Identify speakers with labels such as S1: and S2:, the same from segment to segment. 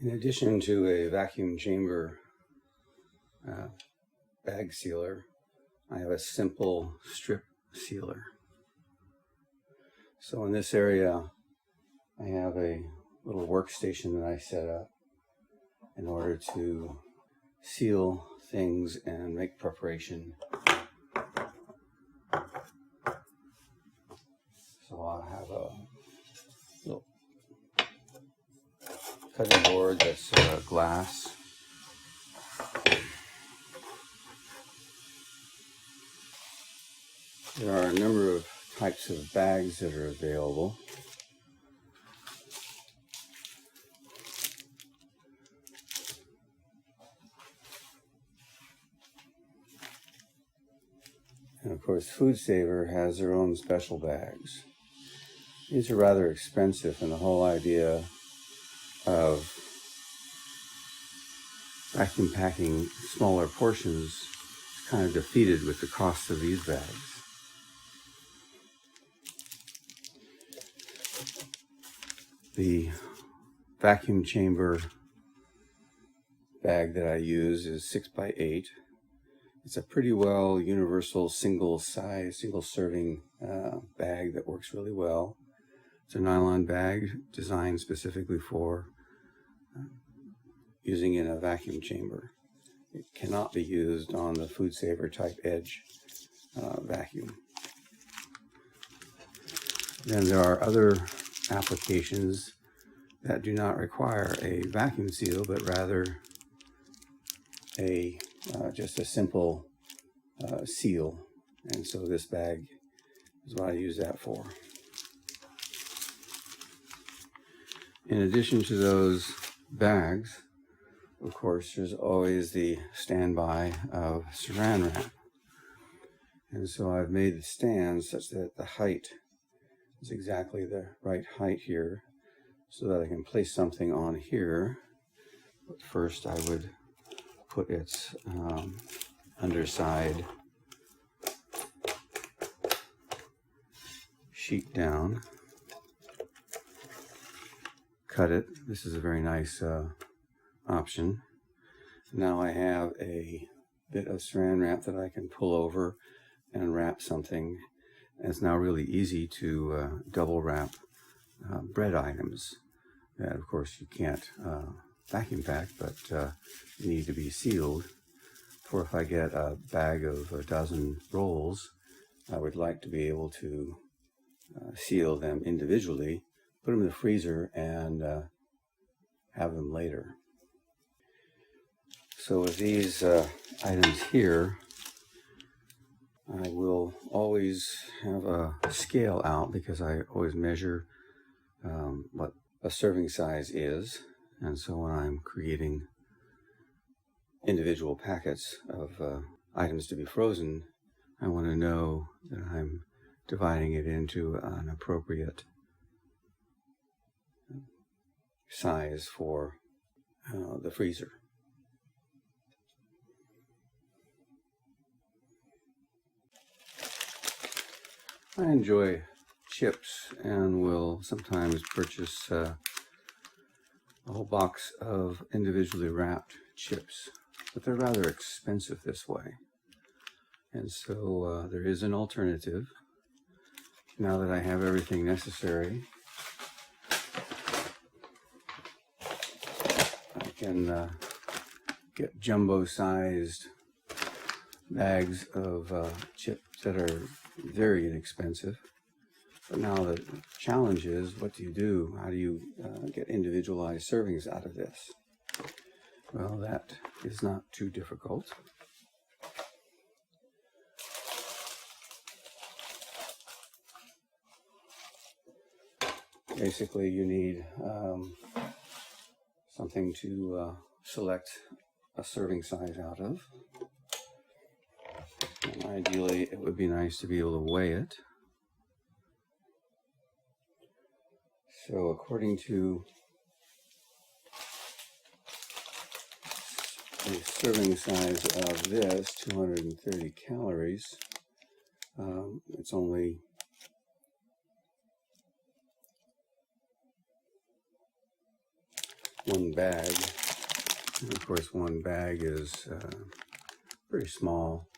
S1: In addition to a vacuum chamber bag sealer, I have a simple strip sealer. So in this area, I have a little workstation that I set up in order to seal things and make preparation. So I'll have a little cutting board that's glass. There are a number of types of bags that are available. And of course, Food Saver has their own special bags. These are rather expensive, and the whole idea of vacuum packing smaller portions is kind of defeated with the cost of these bags. The vacuum chamber bag that I use is 6x8. It's a pretty well universal single serving bag that works really well. It's a nylon bag designed specifically for using in a vacuum chamber. It cannot be used on the Food Saver type edge vacuum. Then there are other applications that do not require a vacuum seal, but rather just a simple seal. And so this bag is what I use that for. In addition to those bags, of course, there's always the standby of saran wrap. And so I've made the stand such that the height is exactly the right height here, so that I can place something on here. But first I would put its underside sheet down, cut it. This is a very nice option. Now I have a bit of saran wrap that I can pull over and wrap something. And it's now really easy to double wrap bread items that, of course, you can't vacuum pack, but need to be sealed. For if I get a bag of a dozen rolls, I would like to be able to seal them individually, put them in the freezer, and have them later. So with these items here, I will always have a scale out because I always measure what a serving size is. And so when I'm creating individual packets of items to be frozen, I want to know that I'm dividing it into an appropriate size for the freezer. I enjoy chips and will sometimes purchase a whole box of individually wrapped chips, but they're rather expensive this way. And so there is an alternative. Now that I have everything necessary, I can get jumbo-sized bags of chips that are very inexpensive. But now the challenge is, what do you do? How do you get individualized servings out of this? Well, that is not too difficult. Basically, you need something to select a serving size out of. And ideally, it would be nice to be able to weigh it. So according to the serving size of this, 230 calories, it's only one bag. And of course, one bag is pretty small.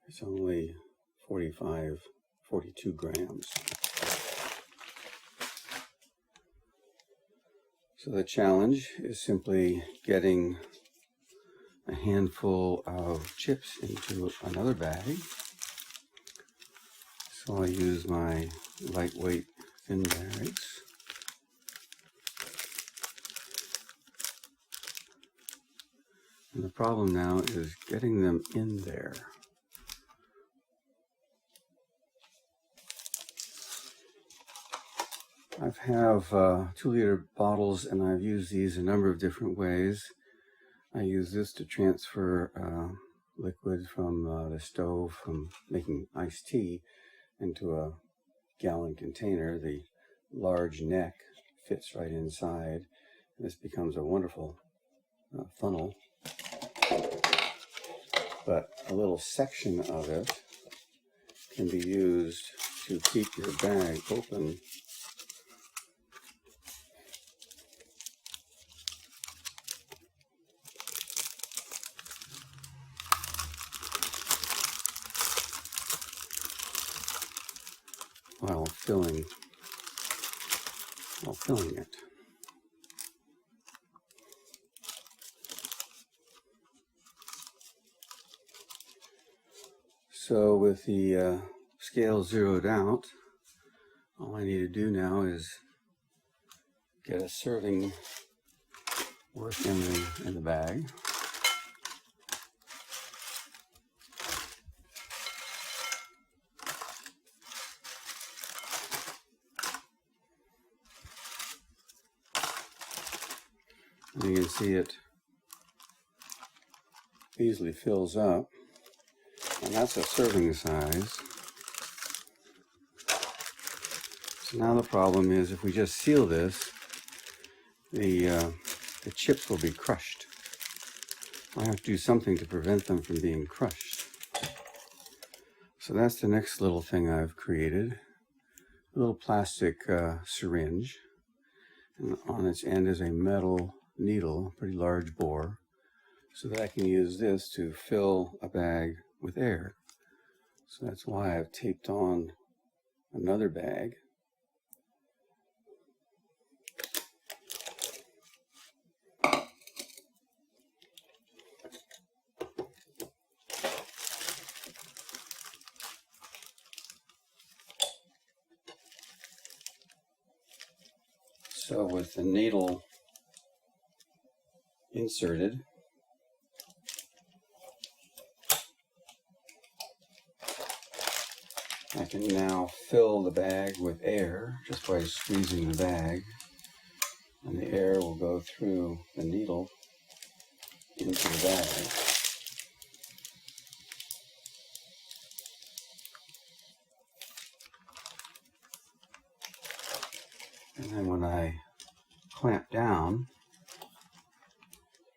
S1: It's only 42 grams. So the challenge is simply getting a handful of chips into another bag. So I use my lightweight thin bags. And the problem now is getting them in there. I have 2-liter bottles, and I've used these a number of different ways. I use this to transfer liquid from the stove from making iced tea into a gallon container. The large neck fits right inside. This becomes a wonderful funnel. But a little section of it can be used to keep your bag open. While filling it. So with the scale zeroed out, all I need to do now is get a serving worth in the bag. And you can see it easily fills up, and that's a serving size. So now the problem is, if we just seal this, the chips will be crushed. I have to do something to prevent them from being crushed. So that's the next little thing I've created. A little plastic syringe, and on its end is a metal needle, pretty large bore, so that I can use this to fill a bag with air. So that's why I've taped on another bag. So with the needle inserted, I can now fill the bag with air just by squeezing the bag, and the air will go through the needle into the bag. And then when I clamp down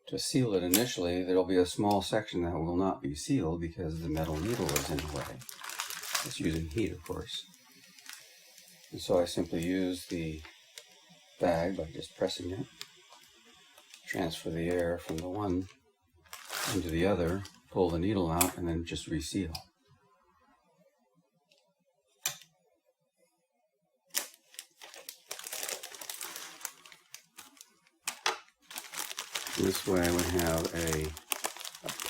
S1: to seal it initially, there will be a small section that will not be sealed because the metal needle is in the way. It's using heat, of course. And so I simply use the bag by just pressing it, transfer the air from the one into the other, pull the needle out, and then just reseal. This way I would have a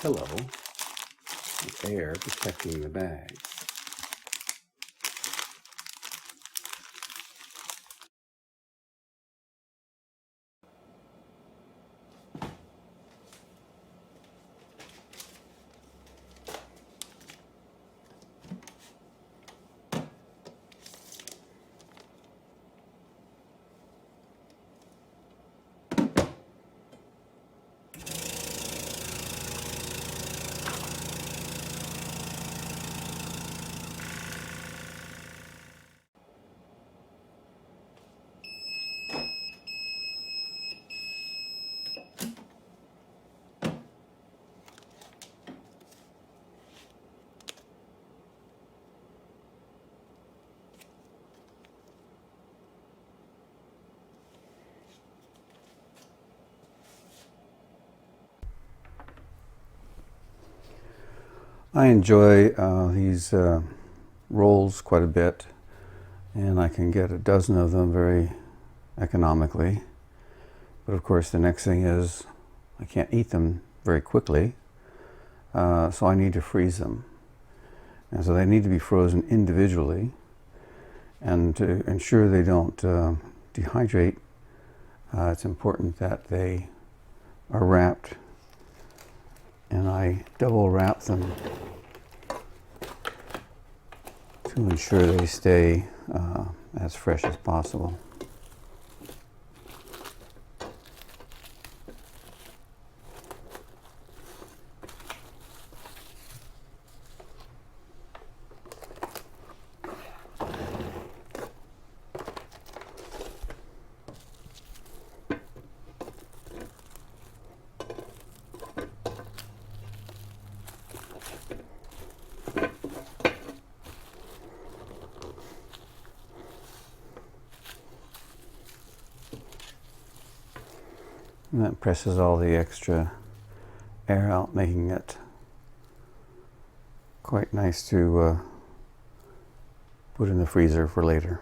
S1: pillow with air protecting the bag. I enjoy these rolls quite a bit, and I can get a dozen of them very economically. But of course the next thing is I can't eat them very quickly, so I need to freeze them. And so they need to be frozen individually, and to ensure they don't dehydrate, it's important that they are wrapped, and I double wrap them to ensure they stay as fresh as possible. And that presses all the extra air out, making it quite nice to put in the freezer for later.